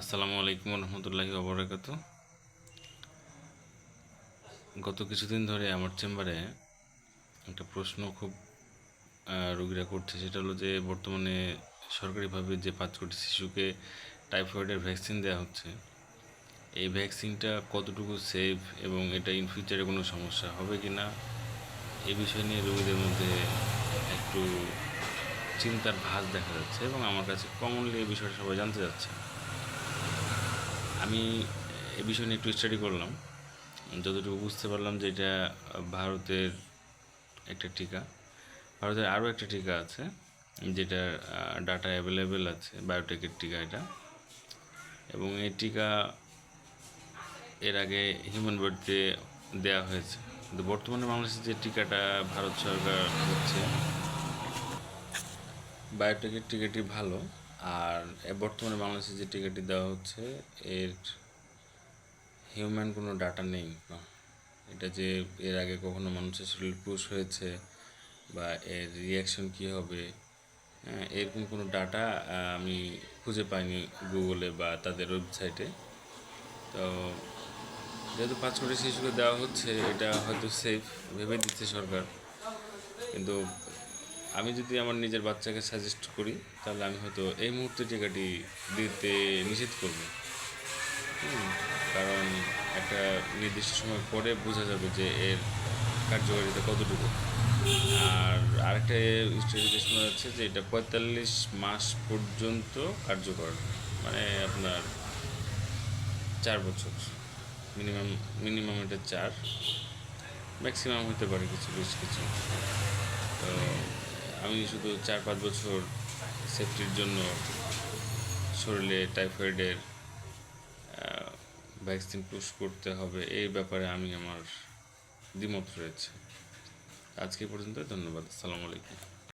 আসসালামু আলাইকুম রহমতুল্লাহি ওবরাকাতু। গত কিছুদিন ধরে আমার চেম্বারে একটা প্রশ্ন খুব রোগীরা করছে, সেটা হলো যে বর্তমানে সরকারিভাবে যে 5 কোটি শিশুকে টাইফয়েডের ভ্যাকসিন দেওয়া হচ্ছে, এই ভ্যাকসিনটা কতটুকু সেফ এবং এটা ইন ফিউচারে কোনো সমস্যা হবে কি না, এই বিষয় নিয়ে রোগীদের মধ্যে একটু চিন্তার ভাঁজ দেখা যাচ্ছে এবং আমার কাছে কমনলি এই বিষয়টা সবাই জানতে চাচ্ছে। আমি এ বিষয় নিয়ে একটু স্টাডি করলাম, যতটুকু বুঝতে পারলাম যে এটা ভারতের একটা টিকা। ভারতের আরও একটা টিকা আছে যেটার ডাটা অ্যাভেলেবেল আছে, বায়োটেকের টিকা এটা। এবং এই টিকা এর আগে হিউম্যান বডিতে দেওয়া হয়েছে, কিন্তু বর্তমানে বাংলাদেশে যে টিকাটা ভারত সরকার হচ্ছে, বায়োটেকের টিকাটি ভালো। আর বর্তমানে বাংলাদেশে যে টিকাটি দেওয়া হচ্ছে এর হিউম্যান কোনো ডাটা নেই। এটা যে এর আগে কখনো মানুষের শরীরে পুশ হয়েছে বা এর রিয়াকশন কী হবে, এরকম কোনো ডাটা আমি খুঁজে পাইনি গুগলে বা তাদের ওয়েবসাইটে। তো যেহেতু 5 কোটি শিশুকে দেওয়া হচ্ছে, এটা হয়তো সেফ ভেবে দিচ্ছে সরকার, কিন্তু আমি যদি আমার নিজের বাচ্চাকে সাজেস্ট করি তাহলে আমি হয়তো এই মুহূর্তে টিকাটি দিতে নিষেধ করব। কারণ একটা নির্দিষ্ট সময় পরে বোঝা যাবে যে এর কার্যকারিতা কতটুকু। আর আরেকটা স্টাডিতে শোনা যাচ্ছে যে এটা 45 মাস পর্যন্ত কার্যকর, মানে আপনার 4 বছর মিনিমাম। মিনিমাম এটা 4, ম্যাক্সিমাম হতে পারে কিছু বেশ কিছু। তো আমি শুধু 4-5 বছর সেফটির জন্য শরীরে টাইফয়েডের ভ্যাকসিন পুশ করতে হবে, এই ব্যাপারে আমার দ্বিমত রয়েছে। আজকে পর্যন্ত, ধন্যবাদ। আসসালামু আলাইকুম।